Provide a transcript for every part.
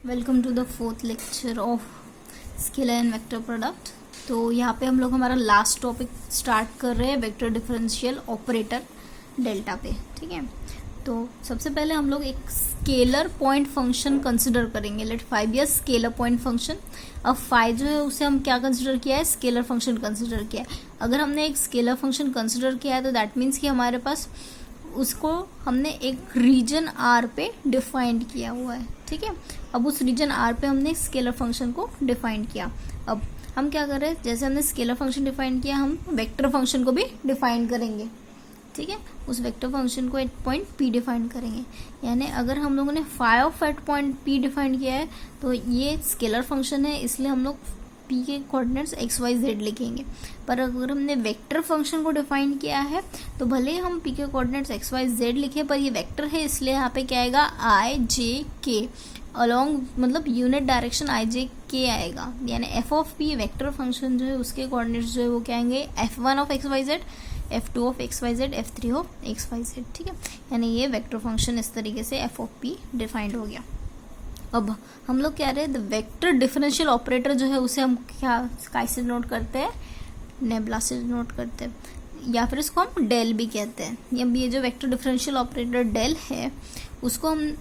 Welcome to the fourth lecture of scalar and vector product. तो यहाँ पे हम लोग हमारा लास्ट टॉपिक स्टार्ट कर रहे हैं वेक्टर डिफरेंशियल ऑपरेटर डेल्टा पे। ठीक है, तो सबसे पहले हम लोग एक स्केलर पॉइंट फंक्शन कंसिडर करेंगे। Let phi be a scalar point function. अब फाइव जो है उसे हम क्या कंसिडर किया है, स्केलर फंक्शन कंसिडर किया है। अगर हमने एक स्केलर फंक्शन कंसिडर किया है तो दैट मीन्स कि हमारे पास उसको हमने एक रीजन आर पे डिफाइंड किया हुआ है। ठीक है, अब उस रीजन आर पे हमने स्केलर फंक्शन को डिफाइन किया। अब हम क्या कर रहे हैं, जैसे हमने स्केलर फंक्शन डिफाइन किया हम वेक्टर फंक्शन को भी डिफाइन करेंगे। ठीक है, उस वेक्टर फंक्शन को एट पॉइंट पी डिफाइन करेंगे। यानी अगर हम लोगों ने phi of at point P define किया है तो ये स्केलर फंक्शन है, इसलिए हम लोग पी के कोऑर्डिनेट्स एक्स वाई जेड लिखेंगे। पर अगर हमने वेक्टर फंक्शन को डिफाइन किया है तो भले ही हम पी के कोऑर्डिनेट्स एक्स वाई जेड लिखे, पर ये वेक्टर है इसलिए यहाँ पे क्या आएगा, आई जे के अलोंग, मतलब unit direction I J k आएगा। यानी f of P vector function जो है उसके कोऑर्डिनेट्स जो है वो क्या आएंगे, f one of x Y z, f two of x Y z, f three of x Y z. ठीक है, यानी ये वेक्टर फंक्शन इस तरीके से एफ ऑफ पी डिफाइंड हो गया। अब हम लोग कह रहे हैं द वेक्टर डिफरेंशियल ऑपरेटर जो है उसे हम क्या कैसे नोट करते हैं, नेबुला से नोट करते हैं, या फिर इसको हम डेल भी कहते हैं। अब ये जो वेक्टर डिफरेंशियल ऑपरेटर डेल है उसको हम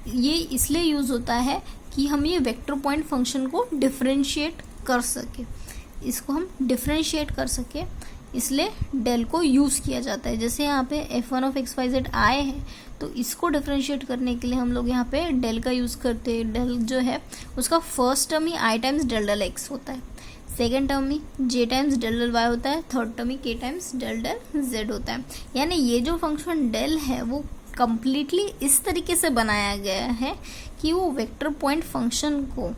ये इसलिए यूज होता है कि हम ये वेक्टर पॉइंट फंक्शन को डिफरेंशिएट कर सके, इसको हम डिफरेंशिएट कर सके, इसलिए डेल को यूज किया जाता है। जैसे यहाँ पे f one of x Y z आए हैं तो इसको डिफरेंशिएट करने के लिए हम लोग यहाँ पे डेल का यूज करते हैं। डेल जो है उसका फर्स्ट टर्म ही आई टाइम्स डेल डेल एक्स होता है, सेकेंड टर्म ही जे टाइम्स डेल डेल वाई होता है, थर्ड टर्म ही के टाइम्स डेल डेल जेड होता है। यानी ये जो फंक्शन डेल है वो कंप्लीटली इस तरीके से बनाया गया है कि वो वेक्टर पॉइंट फंक्शन को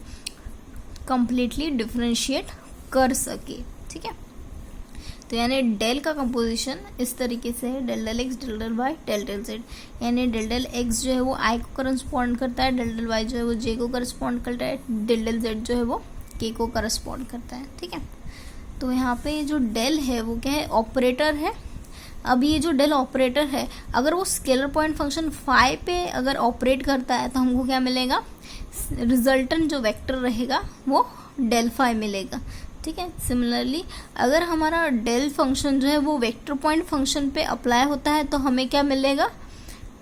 कंप्लीटली डिफरेंशिएट कर सके। ठीक है, तो यानी डेल का कंपोजिशन इस तरीके से है, del del x, del del Y, del del Z. यानी डेल डेल एक्स जो है वो आई को करस्पॉन्ड करता है, डेल डेल वाई जो है वो जे को करस्पॉन्ड करता है, डेल डेल जेड जो है वो के को करस्पॉन्ड करता है। ठीक है, तो यहाँ पे जो डेल है वो क्या है, ऑपरेटर है। अब ये जो डेल ऑपरेटर है अगर वो स्केलर पॉइंट फंक्शन फाई पे अगर ऑपरेट करता है तो हमको क्या मिलेगा, रिजल्टेंट जो वेक्टर रहेगा वो डेल फाई मिलेगा। ठीक है, सिमिलरली अगर हमारा डेल फंक्शन जो है वो वेक्टर पॉइंट फंक्शन पे अप्लाई होता है तो हमें क्या मिलेगा,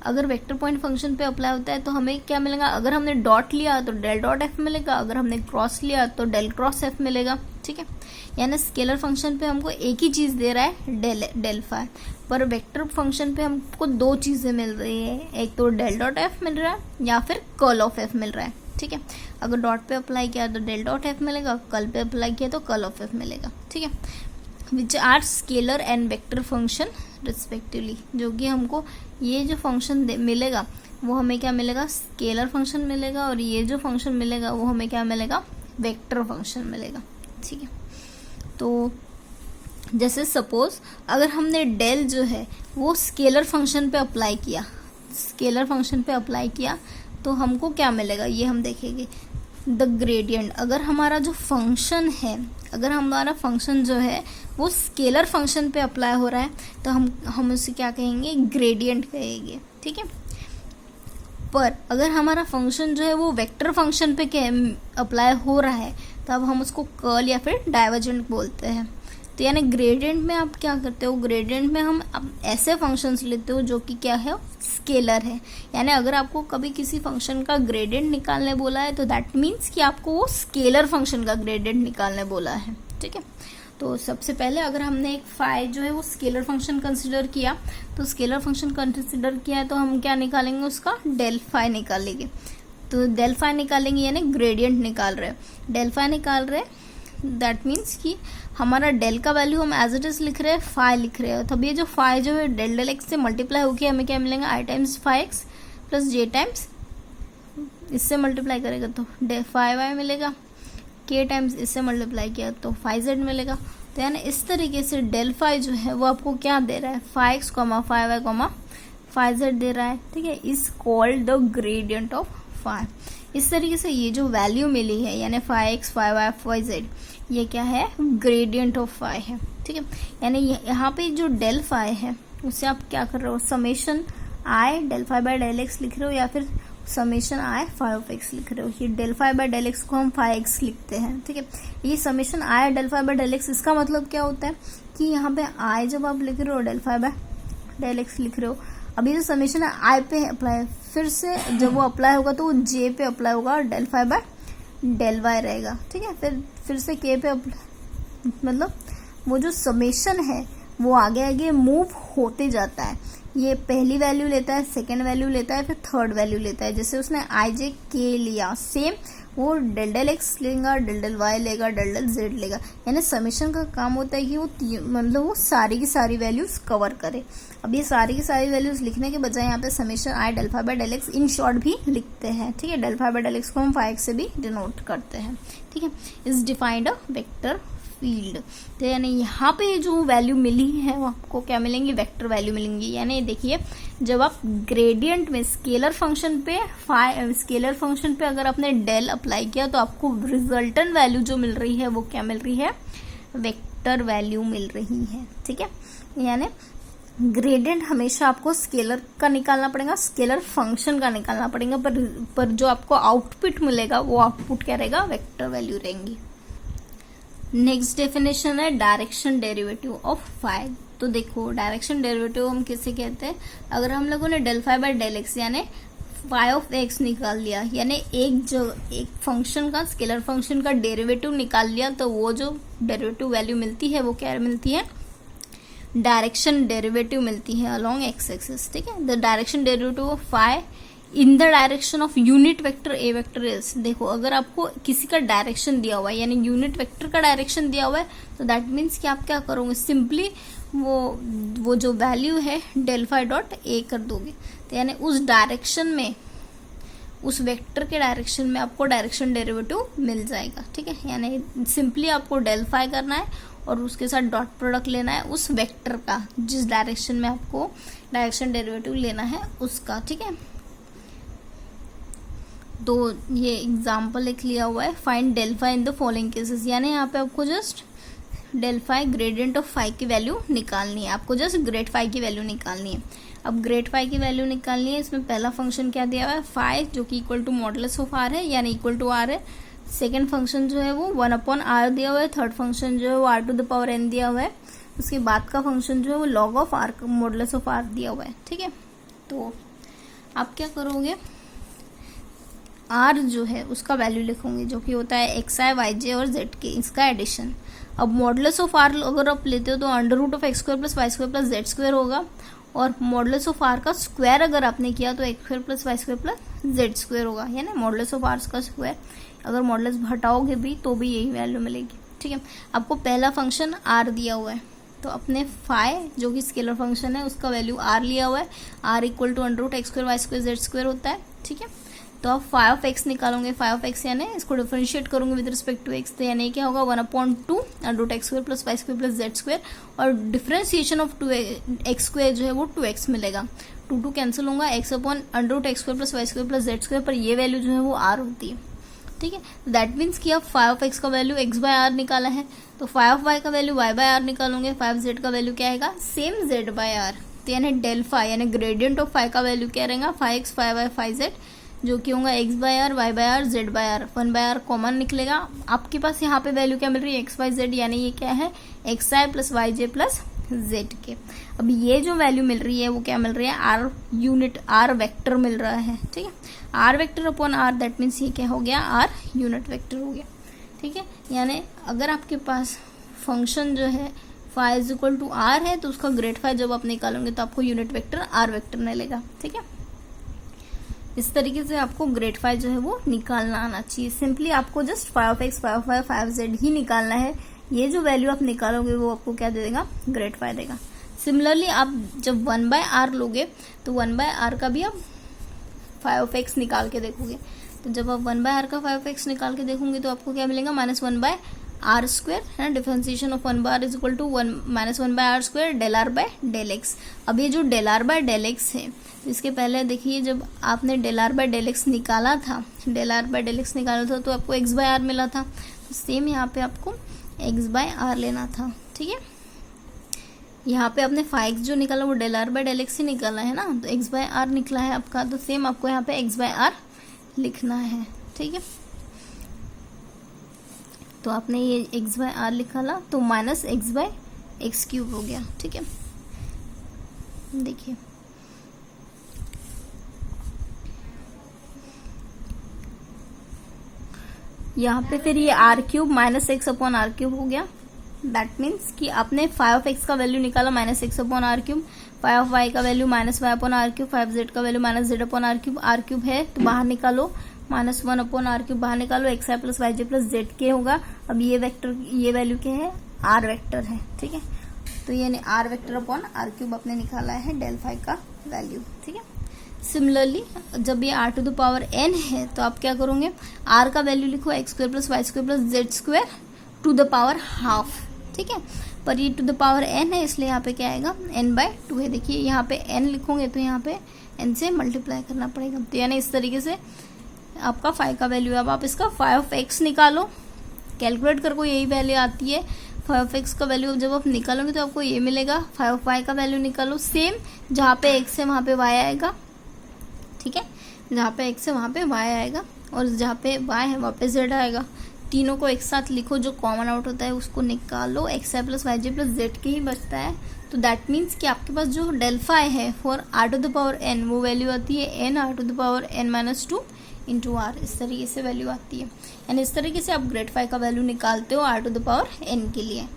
अगर वेक्टर पॉइंट फंक्शन पे अप्लाई होता है तो हमें क्या मिलेगा, अगर हमने डॉट लिया तो डेल डॉट एफ मिलेगा, अगर हमने क्रॉस लिया तो डेल क्रॉस एफ मिलेगा। ठीक है, यानी स्केलर फंक्शन पे हमको एक ही चीज दे रहा है डेल डेल फाई, पर वेक्टर फंक्शन पे हमको दो चीजें मिल रही है, एक तो डेल डॉट एफ मिल रहा है या फिर कर्ल ऑफ एफ मिल रहा है। ठीक है, अगर डॉट पे अप्लाई किया तो डेल डॉट एफ मिलेगा, कर्ल पे अप्लाई किया तो कर्ल ऑफ एफ मिलेगा। ठीक है, which are scalar and vector function respectively, जो कि हमको ये जो फंक्शन मिलेगा वो हमें क्या मिलेगा, स्केलर फंक्शन मिलेगा, और ये जो फंक्शन मिलेगा वो हमें क्या मिलेगा, वेक्टर फंक्शन मिलेगा। ठीक है, तो जैसे सपोज अगर हमने डेल जो है वो स्केलर फंक्शन पे अप्लाई किया, स्केलर फंक्शन पे अप्लाई किया तो हमको क्या मिलेगा ये हम देखेंगे, द ग्रेडियंट। अगर हमारा जो फंक्शन है, अगर हमारा फंक्शन जो है वो स्केलर फंक्शन पे अप्लाई हो रहा है तो हम उसे क्या कहेंगे, ग्रेडियंट कहेंगे। ठीक है, पर अगर हमारा फंक्शन जो है वो वेक्टर फंक्शन पे अप्लाई हो रहा है तब हम उसको कर्ल या फिर डाइवर्जेंट बोलते हैं। तो यानी ग्रेडियंट में आप क्या करते हो, ग्रेडियंट में हम ऐसे फंक्शंस लेते हो जो कि क्या है, स्केलर है। यानी अगर आपको कभी किसी फंक्शन का ग्रेडियंट निकालने बोला है तो दैट मीन्स कि आपको वो स्केलर फंक्शन का ग्रेडियंट निकालने बोला है। ठीक है, तो सबसे पहले अगर हमने एक फाई जो है वो स्केलर फंक्शन कंसिडर किया तो स्केलर फंक्शन कंसिडर किया तो हम क्या निकालेंगे, उसका डेल फाई निकालेंगे। तो डेल फाई निकालेंगे यानी ग्रेडियंट निकाल रहे हैं, डेल फाई निकाल रहे हैं, दैट मीन्स कि हमारा डेल का वैल्यू हम एज इट इज लिख रहे हैं, फाई लिख रहे हैं। तब ये जो फाई जो है डेल डेल एक्स से मल्टीप्लाई होकर हमें क्या मिलेगा, आई टाइम्स फाई एक्स प्लस जे टाइम्स इससे मल्टीप्लाई करेगा तो फाई वाई मिलेगा, के टाइम्स इससे मल्टीप्लाई किया तो फाई जेड मिलेगा। तो यानी इस तरीके से डेल फाई जो है वो आपको क्या दे रहा है, phi X comma phi Y comma phi Z दे रहा है। ठीक है, is called the gradient of phi. इस तरीके से ये जो वैल्यू मिली है यानी phi x phi Y phi Z, ये क्या है, ग्रेडियंट ऑफ फाई है। ठीक है, यानी यहाँ पे जो डेल फाई है उससे आप क्या कर रहे हो, summation i del phi by del x लिख रहे हो या फिर summation i phi of x लिख रहे हो, ये del phi by del x को हम फाई एक्स लिखते हैं, ठीक है। ये summation i del phi by del x, इसका मतलब क्या होता है कि यहाँ पे आई जब आप लिख रहे हो del phi by del x लिख रहे हो, अभी जो समेशन है आई पे अप्लाई, फिर से जब वो अप्लाई होगा तो वो जे पे अप्लाई होगा और del phi by del y रहेगा, ठीक है। फिर से के पे अप्लाई, मतलब वो जो समेशन है वो आगे आगे मूव होते जाता है। ये पहली वैल्यू लेता है, सेकेंड वैल्यू लेता है, फिर थर्ड वैल्यू लेता है। जैसे उसने आई जे के लिया, सेम वो डेल डेल एक्स लेगा, डेल डेल वाई लेगा, डेल डेल जेड लेगा। यानी समेशन का काम होता है कि वो मतलब वो सारी की सारी वैल्यूज कवर करे। अब ये सारी की सारी वैल्यूज लिखने के बजाय यहाँ पे summation i del phi by del x in short भी लिखते हैं, ठीक है। Del phi by del x को हम फाई एक्स से भी डिनोट करते हैं, ठीक है। Is defined a vector field. तो यानी यहाँ पे जो वैल्यू मिली है वो आपको क्या मिलेंगी, वेक्टर वैल्यू मिलेंगी। यानी देखिए जब आप ग्रेडियंट में स्केलर फंक्शन पे अगर आपने डेल अप्लाई किया तो आपको रिजल्टेंट वैल्यू जो मिल रही है वो क्या मिल रही है, वेक्टर वैल्यू मिल रही है, ठीक है। यानी ग्रेडियंट हमेशा आपको स्केलर का निकालना पड़ेगा, स्केलर फंक्शन का निकालना पड़ेगा, पर जो आपको आउटपुट मिलेगा वो आउटपुट क्या रहेगा, वेक्टर वैल्यू रहेंगी। नेक्स्ट डेफिनेशन है डायरेक्शन डेरिवेटिव ऑफ फाई। तो देखो डायरेक्शन डेरिवेटिव हम किसे कहते हैं, अगर हम लोगों ने del phi by del x यानी फाई ऑफ एक्स निकाल लिया, यानी एक फंक्शन का, स्केलर फंक्शन का डेरिवेटिव निकाल लिया, तो वो जो डेरिवेटिव वैल्यू मिलती है वो क्या मिलती है, डायरेक्शन डेरिवेटिव मिलती है अलोंग एक्स एक्सिस, ठीक है। The direction derivative of phi in the direction of unit vector a vector is. देखो अगर आपको किसी का डायरेक्शन दिया हुआ है यानी यूनिट वेक्टर का डायरेक्शन दिया हुआ है तो दैट मीन्स कि आप क्या करोगे, सिंपली वो जो वैल्यू है डेल फाई डॉट ए कर दोगे। तो यानी उस डायरेक्शन में, उस वेक्टर के डायरेक्शन में आपको डायरेक्शन डेरिवेटिव मिल जाएगा, ठीक है। यानी सिंपली आपको डेल फाई करना है और उसके साथ डॉट प्रोडक्ट लेना है उस वेक्टर का जिस डायरेक्शन में आपको डायरेक्शन डेरिवेटिव लेना है उसका, ठीक है। तो ये एग्जाम्पल लिख लिया हुआ है, find del phi in the following cases. यानी यहाँ पे आपको just del phi gradient of phi की वैल्यू निकालनी है, आपको जस्ट ग्रेड फाई की वैल्यू निकालनी है। अब ग्रेड फाई की वैल्यू निकालनी है, इसमें पहला फंक्शन क्या दिया हुआ है, फाई, जो कि equal to modulus of are है यानी इक्वल टू आर है। सेकेंड फंक्शन जो है वो 1/r दिया हुआ है। थर्ड फंक्शन जो है वो r⁴n दिया हुआ है। उसके बाद का फंक्शन जो है वो log of r modulus of r दिया हुआ है, ठीक है। तो आप क्या करोगे, r जो है उसका वैल्यू लिखोगे जो कि होता है xi yj और zk, इसका एडिशन। अब मॉडुलस ऑफ r अगर आप लेते हो तो √(x² + y² + z² होगा, और मॉडुलस ऑफ r का स्क्वायर अगर आपने किया तो x² + y² + z² होगा। यानी मॉडुलस ऑफ r का स्क्वायर, अगर मॉडुलस हटाओगे भी तो भी यही वैल्यू मिलेगी, ठीक है। आपको पहला फंक्शन r दिया हुआ है तो अपने फाई जो कि स्केलर फंक्शन है उसका वैल्यू r लिया हुआ है, r equal to √(x², y², z² होता है, ठीक है। तो आप फाई ऑफ एक्स निकालोगे, फाई ऑफ एक्स यानी इसको डिफरेंशिएट करोगे विद रिस्पेक्ट टू एक्स, तो यानी क्या होगा 1/2 √(x² + y² + z², और डिफरेंशिएशन ऑफ 2x² जो है वो 2x मिलेगा। 2 कैंसिल होगा, x/√(x² + y² + z², पर ये वैल्यू जो है वो r होती है, ठीक है। दैट मीन्स कि आप फाई ऑफ एक्स का वैल्यू x/r निकाला है तो फाई ऑफ y का वैल्यू y/r निकालोगे, फाई ऑफ z का वैल्यू क्या आएगा, सेम z/r। तो यानी डेल फाई यानी ग्रेडियंट ऑफ फाई का वैल्यू क्या रहेगा, phi x, phi y, phi z, जो कि होगा x/r, y/r, z/r। 1/r common निकलेगा। आपके पास यहाँ पे वैल्यू क्या मिल रही है, x, y, z, यानी ये क्या है xi + yj + zk। अब ये जो वैल्यू मिल रही है वो क्या मिल रही है, r यूनिट, r वेक्टर मिल रहा है, ठीक है। r vector upon r, that means ये क्या हो गया, r यूनिट वेक्टर हो गया, ठीक है। यानी अगर आपके पास फंक्शन जो है phi is equal to r है तो उसका ग्रेड फाई जब आप निकालोगे तो आपको यूनिट वेक्टर r वेक्टर मिलेगा, ठीक है। इस तरीके से आपको ग्रेड फाई जो है वो निकालना आना चाहिए। सिंपली आपको just phi of X, phi of Y, phi of Z ही निकालना है। ये जो वैल्यू आप निकालोगे वो आपको क्या दे देगा, ग्रेड फाई देगा। सिमिलरली आप जब 1/r लोगे तो 1/r का भी आप फाई ऑफ एक्स निकाल के देखोगे, तो जब आप 1/r का फाई ऑफ एक्स निकाल के देखोगे तो आपको क्या मिलेगा, -1/r², है ना। Differentiation of 1/r is equal to -1/r² del r by del x. अब ये जो del r by del x है, तो इसके पहले देखिए जब आपने del r by del x निकाला था, तो आपको x/r मिला था, तो सेम यहाँ पे आपको x/r लेना था, ठीक है। यहाँ पे आपने फाई एक्स जो निकाला वो del r by del X ही निकाला है ना, तो x/r निकला है आपका, तो सेम आपको यहाँ पे x/r लिखना है, ठीक है। तो आपने ये एक्स बाय आर निकाला तो minus X by X cube हो गया, ठीक है। देखिए यहाँ पे फिर ये R cube minus X upon are cube हो गया। दैट मीन्स कि आपने फाइव ऑफ एक्स का वैल्यू निकाला minus X upon are cube, phi of Y का value minus Y upon are cube, phi Z का value minus Z upon are cube है तो बाहर निकालो, minus one upon are cube बाहर निकालो, एक्स आई प्लस वाई जे plus Z के होगा। अब ये वेक्टर, ये वैल्यू क्या है, आर वेक्टर है, ठीक है। तो ये r vector upon are cube आपने निकाला है डेल फाई का वैल्यू, ठीक है। सिमिलरली जब ये r to the power n है तो आप क्या करोगे, आर का वैल्यू लिखो x square plus Y square plus Z square to the power half, ठीक है। पर ये टू द पावर एन है इसलिए यहाँ पे क्या आएगा, एन बाय टू है। देखिए यहाँ पे एन लिखोगे तो यहाँ पे एन से मल्टीप्लाई करना पड़ेगा। तो यानी इस तरीके से आपका फाइव का वैल्यू है। अब आप इसका फाइव ऑफ एक्स निकालो, कैलकुलेट करको यही वैल्यू आती है। फाइव ऑफ एक्स का वैल्यू जब आप निकालोगे तो आपको ये मिलेगा। फाइव ऑफ वाई का वैल्यू निकालो, सेम जहाँ पे एक्स है वहाँ पे वाई आएगा, ठीक है। जहाँ पे एक्स है वहाँ पे वाई आएगा और जहाँ पे वाई है वहाँ पे जेड आएगा। तीनों को एक साथ लिखो, जो कॉमन आउट होता है उसको निकालो, एक्स आई प्लस वाई जे प्लस जेड के ही बचता है। तो दैट मीन्स कि आपके पास जो डेल फाई है for r to the power n वो वैल्यू आती है n r to the power n minus two into r, इस तरीके से वैल्यू आती है। एंड इस तरीके से आप ग्रेड फाई का वैल्यू निकालते हो R to the power N के लिए।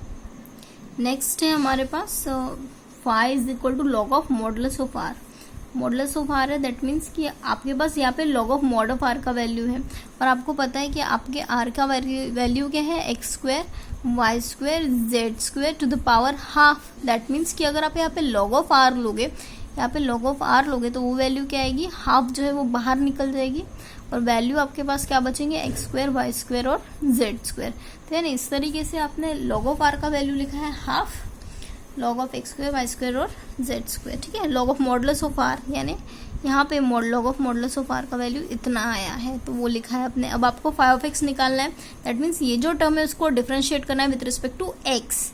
नेक्स्ट है हमारे पास phi is equal to log of modulus of R. Modulus of are है, दैट मीन्स कि आपके पास यहाँ पे log of mod of are का वैल्यू है और आपको पता है कि आपके आर का वैल्यू क्या है, x square Y square Z square to the power half. That means कि अगर आप यहाँ पे लॉग ऑफ आर लोगे, यहाँ पे लॉग ऑफ आर लोगे तो वो वैल्यू क्या आएगी, हाफ जो है वो बाहर निकल जाएगी और वैल्यू आपके पास क्या बचेंगे, एक्स स्क्वायर वाई स्क्वायर और जेड स्क्वायर। तो यानी इस तरीके से आपने लॉग ऑफ आर का वैल्यू लिखा है half, log of x square Y square और जेड स्क्वायर, ठीक है। Log of modulus of r यानी यहाँ पे log of modulus of are का वैल्यू इतना आया है तो वो लिखा है आपने। अब आपको फाइव ऑफ एक्स निकालना है, दैट मीन्स ये जो टर्म है उसको डिफरेंशिएट करना है विद रिस्पेक्ट टू एक्स।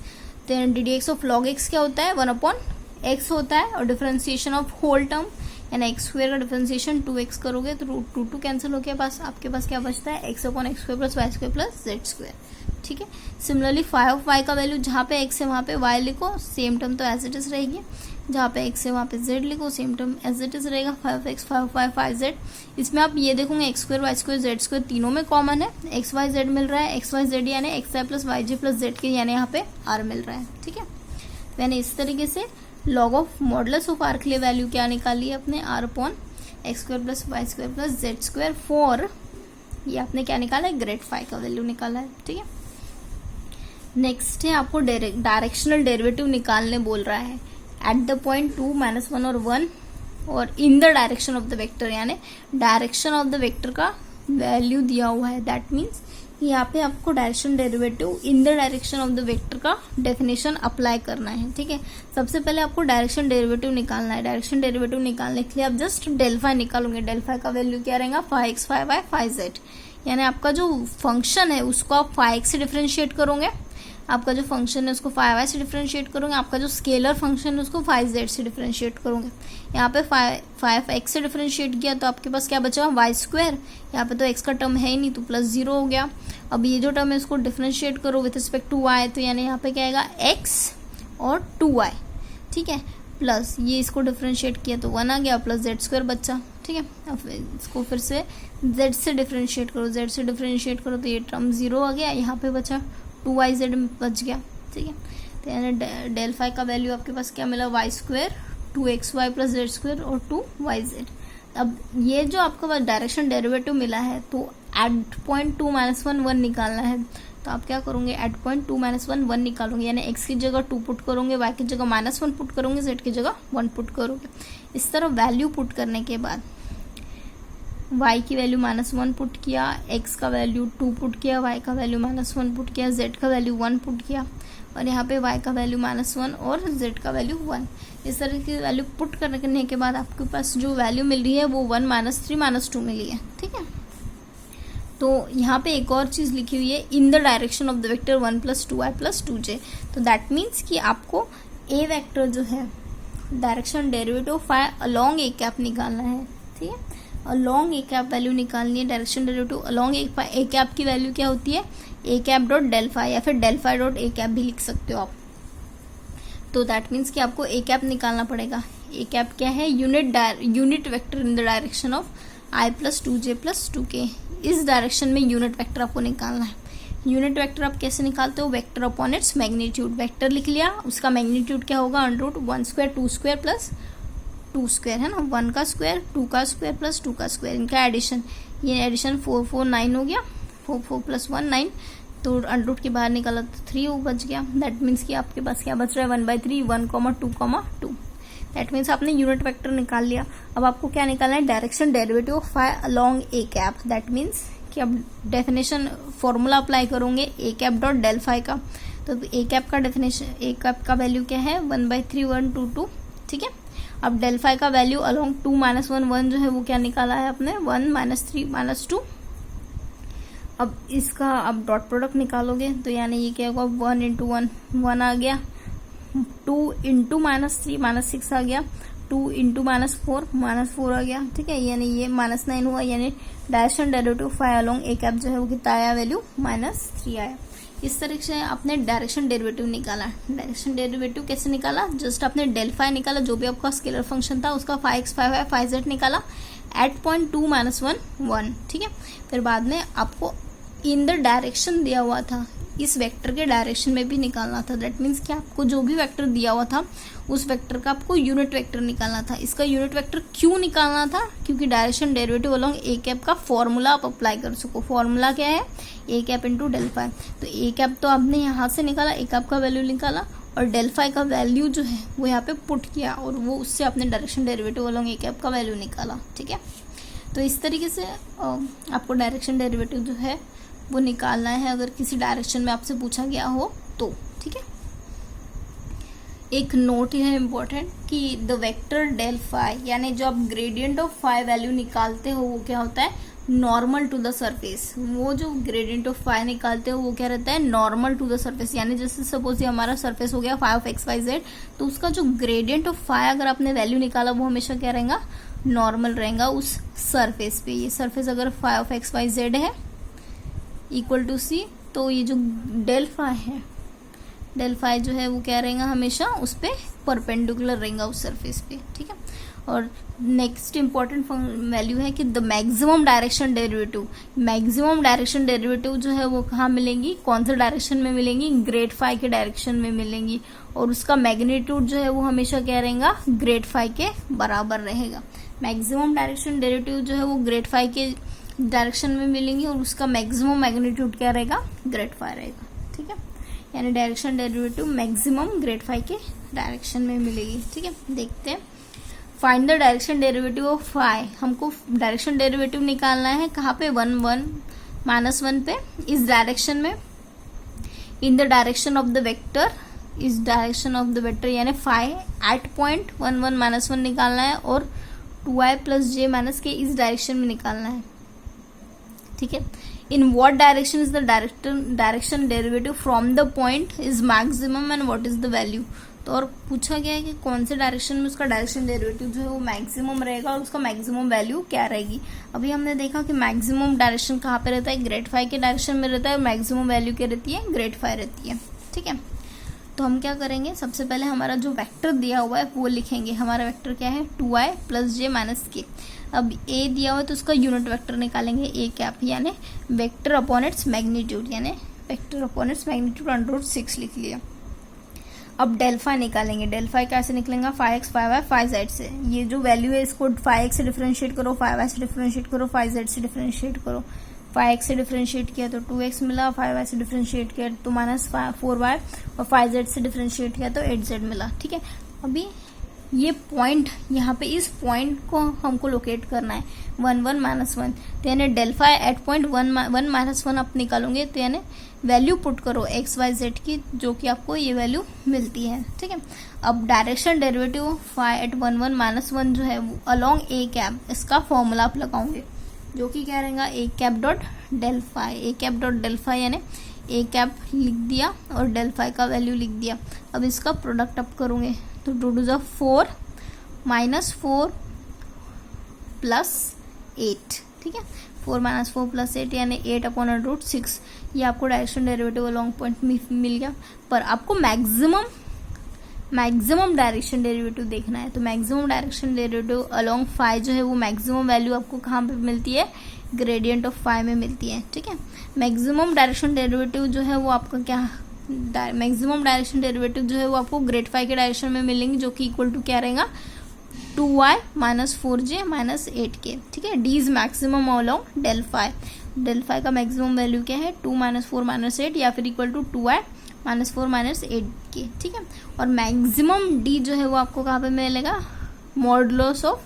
तो D D x of log x क्या होता है, वन अपॉन एक्स होता है और डिफरेंशिएशन ऑफ होल टर्म यानी एक्स स्क्वायर का डिफरेंशिएशन 2x करोगे तो रूट टू कैंसिल हो गया, पास आपके पास क्या बचता है, X upon x square plus Y square plus Z square, ठीक है। सिमिलरली फाइव ऑफ वाई का वैल्यू जहाँ पे एक्स है वहाँ पे वाई लिखो, सेम टर्म तो एज इट इज रहेगी, जहाँ पे एक्स है वहाँ पे जेड लिखो, same term as it is रहेगा। Phi X phi Y phi Z, इसमें आप ये देखोगे X square Y square Z square तीनों में कॉमन है, एक्स वाई जेड मिल रहा है, एक्स वाई जेड यानी एक्स आई प्लस वाई जे प्लस जेड के यानी यहाँ पे आर मिल रहा है, ठीक है। यानी इस तरीके से log of modulus of r के लिए वैल्यू क्या निकाली है अपने, r upon x square plus Y square plus Z square for, ये आपने क्या निकाला है, ग्रेड फाई का वैल्यू निकाला है, ठीक है। नेक्स्ट है आपको डायरेक्शनल डेरिवेटिव निकालने बोल रहा है एट द पॉइंट 2 -1 और 1 और इन the direction of the vector, यानी डायरेक्शन ऑफ द वेक्टर का वैल्यू दिया हुआ है। दैट मीन्स यहाँ पे आपको direction derivative in the direction of the vector का डेफिनेशन अप्लाई करना है, ठीक है। सबसे पहले आपको डायरेक्शन डेरिवेटिव निकालना है। डायरेक्शन डेरिवेटिव निकालने के लिए आप जस्ट डेल फाई निकालोगे। डेल फाई का वैल्यू क्या रहेगा, 5x 5y 5z, यानी आपका जो फंक्शन है उसको आप 5x से डिफरेंशिएट करोगे, आपका जो फंक्शन है उसको 5y से डिफरेंशिएट करोगे, आपका जो स्केलर फंक्शन है उसको 5z से डिफरेंशिएट करोगे। यहाँ पे 5x से डिफरेंशिएट किया तो आपके पास क्या बचा, वाई स्क्वायर, यहाँ पे तो x का टर्म है ही नहीं तो प्लस 0 हो गया। अब ये जो टर्म है उसको डिफरेंशिएट करो विथ रिस्पेक्ट टू y, तो यानी यहाँ पे क्या आएगा, x और 2y, ठीक है, प्लस ये इसको डिफरेंशिएट किया तो 1 आ गया प्लस जेड स्क्वायर बच्चा, ठीक है। अब इसको फिर से z से डिफरेंशिएट करो, z से डिफरेंशिएट करो तो ये टर्म 0 आ गया, यहाँ पे बचा 2yz बच गया, ठीक है। तो यानी डेल फाई का वैल्यू आपके पास क्या मिला, y square 2xy plus Z square और 2yz। अब ये जो आपको पास डायरेक्शन डेरिवेटिव मिला है तो एट पॉइंट 2 -1 1 निकालना है। तो आप क्या करोगे, एट पॉइंट 2 -1 1 निकालोगे, यानी x की जगह 2 पुट करोगे, y की जगह -1 पुट करोगे, z की जगह 1 पुट करोगे। इस तरह वैल्यू पुट करने के बाद y की वैल्यू -1 पुट किया, x का वैल्यू 2 पुट किया, y का वैल्यू -1 पुट किया, z का वैल्यू 1 पुट किया और यहाँ पे y का वैल्यू -1 और z का वैल्यू 1। इस तरह की वैल्यू पुट करने के बाद आपके पास जो वैल्यू मिल रही है वो 1 -3 -2 मिली है, ठीक है। तो यहाँ पे एक और चीज़ लिखी हुई है, इन the direction of the vector 1 + 2i + 2j। तो दैट मीन्स कि आपको ए वेक्टर जो है direction derivative phi along a cap निकालना है, ठीक है। अलोंग ए कैप वैल्यू निकालनी है, direction derivative along a cap की वैल्यू क्या होती है, a cap dot del phi, या फिर del phi dot a cap भी लिख सकते हो आप। तो दैट मीन्स कि आपको ए कैप निकालना पड़ेगा। ए कैप क्या है, unit vector in the direction of I plus 2j plus 2k। इस डायरेक्शन में यूनिट वेक्टर आपको निकालना है। यूनिट वेक्टर आप कैसे निकालते हो, vector upon its magnitude. Vector लिख लिया, उसका मैग्नीट्यूड क्या होगा, √1 स्क्वायर 2 स्क्वायर प्लस 2 स्क्वायर है ना, 1 का स्क्वायर 2 का स्क्वायर प्लस 2 का स्क्वायर, इनका एडिशन। ये एडिशन 4 4 9 हो गया, 4 4 प्लस 1 9, तो √ के बाहर निकाला तो 3 बच गया। दैट मीन्स कि आपके पास क्या बच रहा है, 1/3 1,2,2। दैट मीन्स आपने यूनिट वेक्टर निकाल लिया। अब आपको क्या निकालना है, direction derivative of phi along a cap. That means कि अब डेफिनेशन फॉर्मूला अप्लाई करोगे a cap dot del phi का। तो ए कैप का डेफिनेशन, ए कैप का वैल्यू क्या है, 1/3 122, ठीक है। अब डेल फाई का वैल्यू अलोंग 2 - 1 1 जो है वो क्या निकाला है आपने, 1 - 3 - 2। अब इसका अब डॉट प्रोडक्ट निकालोगे तो यानी ये क्या होगा, 1 × 1 1 आ गया, 2 × -3 -6 आ गया, 2 × -4 -4 आ गया, ठीक है। यानी ये -9 हुआ, यानी direction derivative phi along a cap जो है वो कितना आया, वैल्यू -3 आया। इस तरीके से आपने डायरेक्शन डेरिवेटिव निकाला। डायरेक्शन डेरिवेटिव कैसे निकाला, जस्ट आपने डेल फाई निकाला, जो भी आपका स्केलर फंक्शन था उसका फाई एक्स फाई जेड निकाला एट पॉइंट 2 - 1 1, ठीक है। फिर बाद में आपको इन द डायरेक्शन दिया हुआ था, इस वेक्टर के डायरेक्शन में भी निकालना था। दैट मीन्स कि आपको जो भी वेक्टर दिया हुआ था उस वेक्टर का आपको यूनिट वेक्टर निकालना था। इसका यूनिट वेक्टर क्यों निकालना था, क्योंकि direction derivative along a cap का फॉर्मूला आप अप्लाई कर सको। फॉर्मूला क्या है, a cap into del phi. तो ए कैप तो आपने यहाँ से निकाला, ए कैप का वैल्यू निकाला, और डेल फाई का वैल्यू जो है वो यहाँ पे पुट किया, और वो उससे आपने direction derivative along a cap का वैल्यू निकाला, ठीक है। तो इस तरीके से आपको डायरेक्शन डेरिवेटिव जो है वो निकालना है, अगर किसी डायरेक्शन में आपसे पूछा गया हो तो, ठीक है। एक नोट है इम्पोर्टेंट कि द वेक्टर डेल फाई, यानी जो आप ग्रेडियंट ऑफ फाई वैल्यू निकालते हो वो क्या होता है, नॉर्मल टू द सरफेस। वो जो ग्रेडियंट ऑफ फाई निकालते हो वो क्या रहता है, नॉर्मल टू द सरफेस। यानी जैसे सपोज ये हमारा सरफेस हो गया phi of x Y Z, तो उसका जो ग्रेडियंट ऑफ फाई अगर आपने वैल्यू निकाला वो हमेशा क्या रहेगा, नॉर्मल रहेगा उस सरफेस पे। ये सरफेस अगर phi of x Y Z है इक्वल टू सी, तो ये जो डेल फाई है, डेल फाई जो है वो क्या रहेगा, हमेशा उस पे परपेंडिकुलर रहेगा उस सरफेस पे, ठीक है। और नेक्स्ट इंपॉर्टेंट वैल्यू है कि the maximum direction derivative. Maximum direction derivative जो है वो कहाँ मिलेंगी, कौन से डायरेक्शन में मिलेंगी, ग्रेड फाई के डायरेक्शन में मिलेंगी, और उसका मैग्नीट्यूड जो है वो हमेशा क्या रहेगा, ग्रेड फाई के बराबर रहेगा। मैक्सिमम डायरेक्शन डेरिवेटिव जो है वो ग्रेड फाई के डायरेक्शन में मिलेंगी, और उसका मैक्सिमम मैग्नीट्यूड क्या रहेगा, ग्रेड फाई रहेगा, ठीक है। यानी direction derivative maximum grad phi के डायरेक्शन में मिलेगी, ठीक है। देखते हैं, find the direction derivative of phi. हमको डायरेक्शन डेरिवेटिव निकालना है कहाँ पे, 1 1 -1 पे, इस डायरेक्शन में, इन the direction of the vector, इस डायरेक्शन ऑफ द वेक्टर यानी फाई एट पॉइंट 1 1 -1 निकालना है, और 2i + j - k इस डायरेक्शन में निकालना है, ठीक है। In what direction is the direction derivative from the point is maximum and what is the value. तो और पूछा गया है कि कौन से डायरेक्शन में उसका डायरेक्शन डेरिवेटिव जो है वो मैक्सिमम रहेगा, और उसका मैक्सिमम वैल्यू क्या रहेगी। अभी हमने देखा कि मैक्सिमम डायरेक्शन कहाँ पे रहता है, ग्रेड फाई के डायरेक्शन में रहता है, और मैक्सिमम वैल्यू क्या रहती है, ग्रेड फाई रहती है, ठीक है। तो हम क्या करेंगे, सबसे पहले हमारा जो वेक्टर दिया हुआ है वो लिखेंगे। हमारा वेक्टर क्या है, 2i + j - k। अब a दिया हुआ है तो उसका यूनिट वेक्टर निकालेंगे, a कैप, यानी वेक्टर अपॉन इट्स मैग्नीट्यूड, यानी वेक्टर अपॉन इट्स मैग्नीट्यूड √6 लिख लिया। अब डेल फाई निकालेंगे। डेल फाई कैसे निकलेगा, phi x phi Y phi z से। ये जो वैल्यू है इसको फाई एक्स से डिफरेंशिएट करो, फाई वाई से डिफरेंशिएट करो, फाई जेड से डिफरेंशिएट करो। फाई एक्स से डिफरेंशिएट किया तो 2x मिला, फाई वाई से डिफरेंशिएट किया तो -4y, और फाई जेड से डिफरेंशिएट किया तो 8z मिला, ठीक है। अभी ये पॉइंट, यहाँ पे इस पॉइंट को हमको लोकेट करना है, 1 1 -1। तो यानी डेल फाई एट पॉइंट 1 1 -1 आप निकालोगे, तो यानी वैल्यू पुट करो एक्स वाई जेड की, जो कि आपको ये वैल्यू मिलती है, ठीक है। अब डायरेक्शन डेरिवेटिव फाई एट 1 1 -1 जो है वो अलोंग ए कैप, इसका फॉर्मूला आप लगाओगे, जो कि क्या रहेगा, ए कैप डॉट डेल फाई। ए कैप डॉट डेल फाई यानी ए कैप लिख दिया और डेल फाई का वैल्यू लिख दिया। अब इसका प्रोडक्ट अप करोगे तो 2 2 4 -4 + 8, ठीक है। 4 - 4 + 8 यानी 8/√6, ये आपको डायरेक्शन डेरिवेटिव अलोंग पॉइंट मिल गया। पर आपको मैक्सिमम डायरेक्शन डेरिवेटिव देखना है, तो maximum direction derivative along phi जो है वो मैक्सिमम वैल्यू आपको कहाँ पे मिलती है, ग्रेडियंट ऑफ फाई में मिलती है, ठीक है। मैक्सिमम डायरेक्शन डेरिवेटिव जो है वो आपका क्या, मैक्सिमम डायरेक्शन डेरिवेटिव जो है वो आपको ग्रेड फाई के डायरेक्शन में मिलेंगे, जो कि इक्वल टू क्या रहेगा, 2y - 4j - 8k, ठीक है। D is maximum along del phi, del phi का मैक्सिमम वैल्यू क्या है, 2 - 4 - 8 या फिर इक्वल टू 2y - 4 - 8k, ठीक है। और मैक्सिमम डी जो है वो आपको कहाँ पे मिलेगा, मॉडुलस ऑफ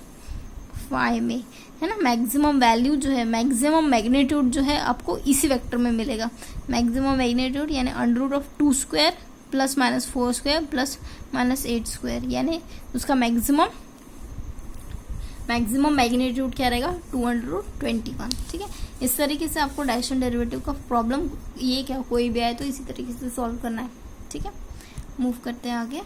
फाई में, है ना। मैक्सिमम वैल्यू जो है, मैक्सिमम मैग्नीट्यूड जो है आपको इसी वेक्टर में मिलेगा। मैक्सिमम मैग्नीट्यूड यानी √2² ± 4² ± 8², यानी उसका मैक्सिमम मैग्नीट्यूड क्या रहेगा, 221, ठीक है। इस तरीके से आपको डायरेक्शन डेरिवेटिव का प्रॉब्लम, ये क्या कोई भी आए तो इसी तरीके से सॉल्व करना है, ठीक है। मूव करते हैं आगे।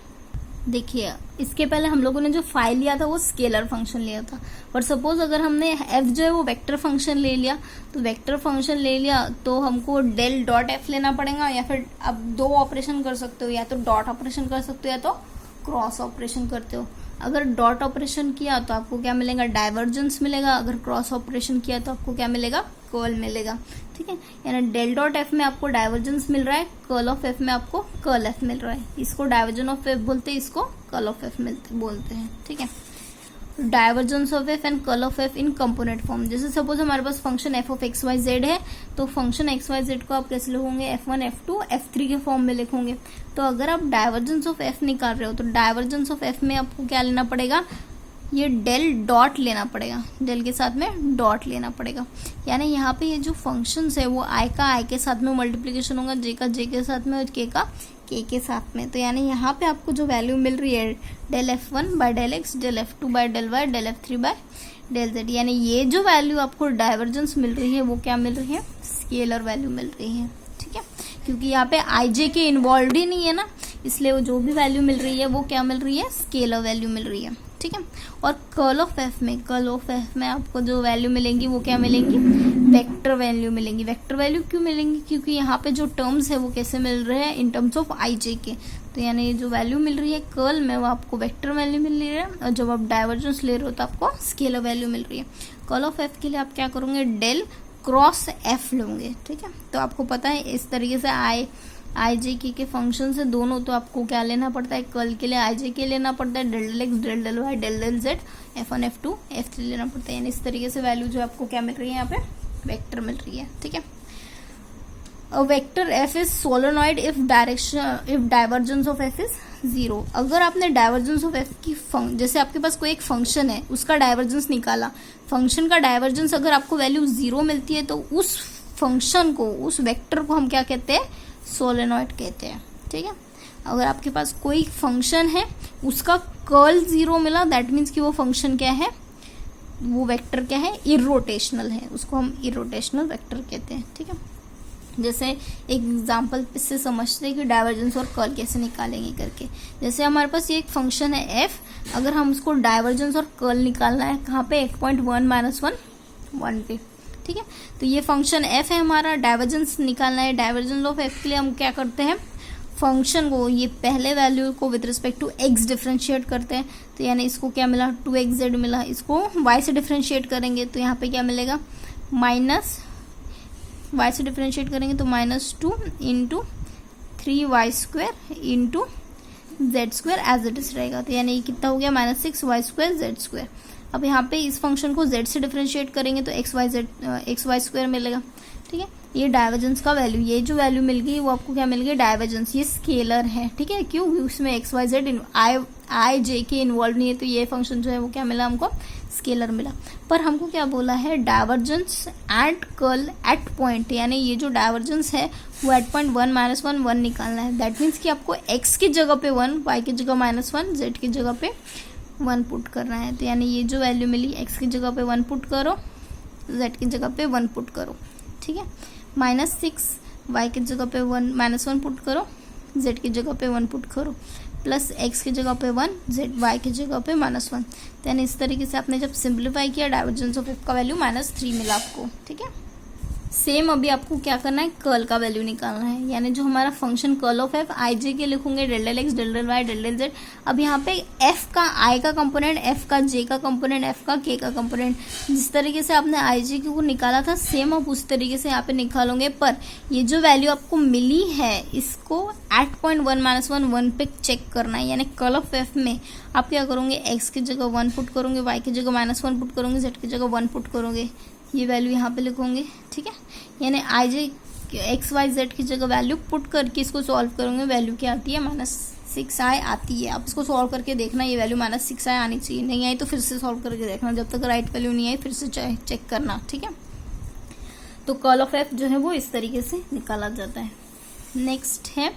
देखिए, इसके पहले हम लोगों ने जो फाइल लिया था वो स्केलर फंक्शन लिया था, और सपोज अगर हमने एफ जो है वो वेक्टर फंक्शन ले लिया, तो वेक्टर फंक्शन ले लिया तो हमको डेल डॉट एफ लेना पड़ेगा, या फिर अब दो ऑपरेशन कर सकते हो, या तो डॉट ऑपरेशन कर सकते हो या तो क्रॉस ऑपरेशन करते हो। अगर डॉट ऑपरेशन किया तो आपको क्या मिलेगा, डाइवर्जेंस मिलेगा। अगर क्रॉस ऑपरेशन किया तो आपको क्या मिलेगा, कर्ल मिलेगा, ठीक है। यानी डेल डॉट एफ में आपको डाइवर्जेंस मिल रहा है, कर्ल ऑफ एफ में आपको कर्ल एफ मिल रहा है। इसको डाइवर्जन ऑफ एफ बोलते हैं, इसको कर्ल ऑफ एफ बोलते हैं, ठीक है। Divergence of F and curl of F in component form. जैसे सपोज हमारे पास function F of x Y Z है, तो फंक्शन एक्स वाई जेड को आप कैसे लिखोगे, F1 F2 F3 के फॉर्म में लिखोगे। तो अगर आप डाइवर्जेंस ऑफ एफ निकाल रहे हो तो डाइवर्जेंस ऑफ एफ में आपको क्या लेना पड़ेगा, ये डेल डॉट लेना पड़ेगा, डेल के साथ में डॉट लेना पड़ेगा। यानी यहाँ पे ये जो फंक्शंस है वो आई का आई के साथ में मल्टीप्लीकेशन होगा, जे का जे के साथ में और के का के के साथ में। तो यानी यहाँ पे आपको जो वैल्यू मिल रही है, del F1 by del x, del F2 by del Y, del F3 by del Z, यानी ये जो वैल्यू आपको डाइवर्जेंस मिल रही है वो क्या मिल रही है, स्केलर वैल्यू मिल रही है, ठीक है। क्योंकि यहाँ पे आई जे के इन्वॉल्व ही नहीं है ना, इसलिए वो जो भी वैल्यू मिल रही है वो क्या मिल रही है, स्केलर वैल्यू मिल रही है, ठीक है। और कर्ल ऑफ एफ में आपको जो वैल्यू मिलेंगी वो क्या मिलेंगी, वेक्टर वैल्यू मिलेंगी। वेक्टर वैल्यू क्यों मिलेंगी, क्योंकि यहाँ पे जो टर्म्स है वो कैसे मिल रहे हैं, in terms of I J के। तो यानी जो वैल्यू मिल रही है कर्ल में वो आपको वेक्टर वैल्यू मिल रही है, और जब आप डाइवर्जेंस ले रहे हो तो आपको स्केलर वैल्यू मिल रही है। कर्ल ऑफ एफ के लिए आप क्या करोगे, डेल क्रॉस एफ लोगे, ठीक है। तो आपको पता है इस तरीके से आई जे के फंक्शन से दोनों, तो आपको क्या लेना पड़ता है, कर्ल के लिए आई जे के लेना पड़ता है, del del x, del del Y, del del Z, F1 F2 F3 लेना पड़ता है। यानी इस तरीके से वैल्यू जो आपको क्या मिल रही है, यहाँ पे वेक्टर मिल रही है, ठीक है। A vector F is solenoid if divergence of F is 0। अगर आपने डाइवर्जेंस ऑफ एफ की जैसे आपके पास कोई एक फंक्शन है, उसका डाइवर्जेंस निकाला, फंक्शन का डाइवर्जेंस अगर आपको वैल्यू 0 मिलती है तो उस फंक्शन को, उस वेक्टर को हम क्या कहते हैं, सोलेनॉइड कहते हैं, ठीक है। अगर आपके पास कोई फंक्शन है, उसका कर्ल 0 मिला, दैट मीन्स कि वो फंक्शन क्या है, वो वेक्टर क्या है, इरोटेशनल है, उसको हम इरोटेशनल वेक्टर कहते हैं, ठीक है। जैसे एक एग्जांपल से समझते हैं कि डाइवर्जेंस और कर्ल कैसे निकालेंगे करके। जैसे हमारे पास ये एक फंक्शन है एफ, अगर हम उसको डाइवर्जेंस और कर्ल निकालना है कहाँ पे, 8.1 - 1 पे, ठीक है। तो ये फंक्शन एफ है हमारा, डाइवर्जेंस निकालना है। डाइवर्जेंस ऑफ एफ के लिए हम क्या करते हैं, फंक्शन को, ये पहले वैल्यू को with respect to X differentiate करते हैं। तो यानी इसको क्या मिला, 2xz मिला, इसको y से डिफरेंशिएट करेंगे तो यहाँ पे क्या मिलेगा, माइनस, y से डिफरेंशिएट करेंगे तो -2 into 3y² into z² as it is रहेगा। तो यानी कितना हो गया, -6y² z²। अब यहाँ पे इस फंक्शन को z से डिफरेंशिएट करेंगे तो xy² मिलेगा, ठीक है। ये डाइवर्जेंस का वैल्यू, ये जो वैल्यू मिल गई वो आपको क्या मिल गई, डाइवर्जेंस। ये स्केलर है, ठीक है, क्यों, उसमें xyz आई जे के इन्वॉल्व नहीं है, तो ये फंक्शन जो है वो क्या मिला हमको, स्केलर मिला। पर हमको क्या बोला है, divergence at curl at point, यानी ये जो डाइवर्जेंस है वो एट पॉइंट 1 - 1 निकालना है। दैट मीन्स कि आपको x की जगह पे 1, y की जगह -1, z की जगह पे 1 पुट करना है। तो यानी ये जो वैल्यू मिली, x की जगह पे 1 पुट करो, z की जगह पे 1 पुट करो, ठीक है। -6 y की जगह पे -1 पुट करो, z की जगह पे 1 पुट करो, प्लस एक्स की जगह पे 1, जेड वाई की जगह पे -1। देन इस तरीके से आपने जब सिंप्लीफाई किया डाइवर्जेंस ऑफ एफ का वैल्यू -3 मिला आपको, ठीक है। सेम अभी आपको क्या करना है, कर्ल का वैल्यू निकालना है, यानी जो हमारा function curl of F I J K लिखूंगे del del x del del Y del del Z. अब यहाँ पे एफ का आई का कंपोनेंट, एफ का जे का कंपोनेंट, एफ का के का कंपोनेंट, जिस तरीके से आपने आई जे को निकाला था सेम आप उस तरीके से यहाँ पे निकालोगे। पर ये जो वैल्यू आपको मिली है इसको एट पॉइंट 1 पे चेक करना है, यानी कर्ल ऑफ एफ में आप क्या करोगे, एक्स की जगह 1 पुट करोगे, वाई की जगह -1 पुट करोगे, जेड की जगह 1 पुट करोगे, ये वैल्यू यहाँ पे लिखोगे, ठीक है। यानी आई जे एक्स वाई जेड की जगह वैल्यू पुट करके इसको सॉल्व करोगे, वैल्यू क्या आती है, -6i आती है। आप इसको सॉल्व करके देखना, ये वैल्यू -6i आनी चाहिए, नहीं आई तो फिर से सॉल्व करके देखना, जब तक राइट वैल्यू नहीं आई फिर से चेक करना, ठीक है। तो कर्ल ऑफ एफ जो है वो इस तरीके से निकाला जाता है। नेक्स्ट है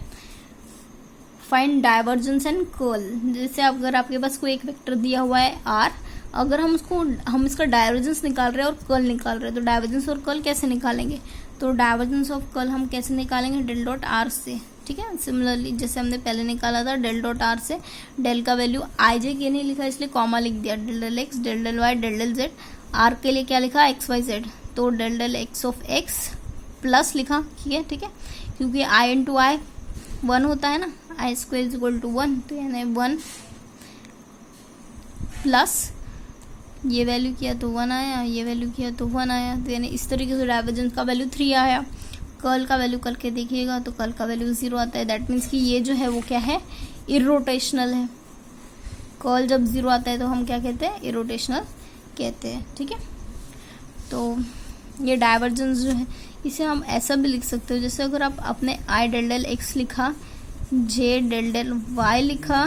फाइंड डाइवर्जेंस एंड कर्ल। जैसे अगर आपके पास कोई एक वेक्टर दिया हुआ है आर, अगर हम इसका डाइवर्जेंस निकाल रहे हैं और कर्ल निकाल रहे हैं, तो डाइवर्जेंस और कर्ल कैसे निकालेंगे, तो डाइवर्जेंस ऑफ कर्ल हम कैसे निकालेंगे, डेल डॉट आर से, ठीक है। सिमिलरली जैसे हमने पहले निकाला था डेल डॉट आर से, डेल का वैल्यू आई जे के नहीं लिखा इसलिए कॉमा लिख दिया, del del x del del Y del del Z. R के लिए क्या लिखा, एक्स वाई जेड, तो del del X of X plus लिखा, ठीक है, क्योंकि आई इंटू आई 1 होता है ना, आई स्क्वायर इज इक्वल टू 1, तो यानी 1 प्लस ये वैल्यू किया तो 1 आया, ये वैल्यू किया तो 1 आया, तो यानी इस तरीके से डाइवर्जेंस का वैल्यू 3 आया। कर्ल का वैल्यू करके देखिएगा तो कर्ल का वैल्यू 0 आता है, दैट मीन्स कि ये जो है वो क्या है, इरोटेशनल है। कर्ल जब 0 आता है तो हम क्या कहते हैं, इरोटेशनल कहते हैं, ठीक है। तो ये डाइवर्जेंस जो है इसे हम ऐसा भी लिख सकते हो, जैसे अगर आप अपने आई डेल डेल एक्स लिखा, जे डेल डेल वाई लिखा,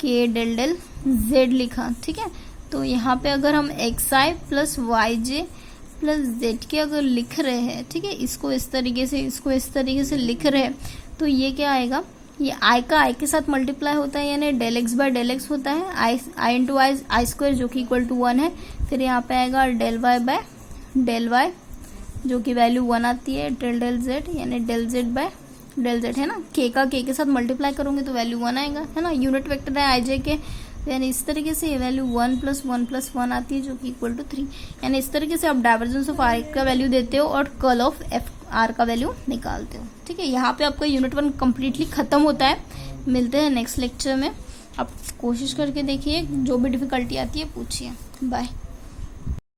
के डेल डेल जेड लिखा, ठीक है। तो यहाँ पे अगर हम एक्स आई प्लस वाई जे प्लस जेड के अगर लिख रहे हैं, ठीक है, इसको इस तरीके से लिख रहे हैं, तो ये क्या आएगा, ये आई का आई के साथ मल्टीप्लाई होता है, यानी del X by del X होता है, आई इंटू आई स्क्वायर जो कि इक्वल टू 1 है। फिर यहाँ पे आएगा del Y by del Y जो कि वैल्यू 1 आती है, डेल डेल जेड यानी del Z by del Z है ना, के का के साथ मल्टीप्लाई करोगे तो वैल्यू 1 आएगा, है ना, यूनिट वेक्टर है आई जे के, यानी इस तरीके से ये वैल्यू 1 + 1 + 1 आती है जो कि इक्वल टू 3। यानी इस तरीके से आप डाइवर्जेंस ऑफ आर का वैल्यू देते हो और कर्ल ऑफ एफ आर का वैल्यू निकालते हो, ठीक है। यहाँ पे आपका यूनिट 1 कम्प्लीटली खत्म होता है। मिलते हैं नेक्स्ट लेक्चर में, आप कोशिश करके देखिए, जो भी डिफिकल्टी आती है पूछिए। बाय।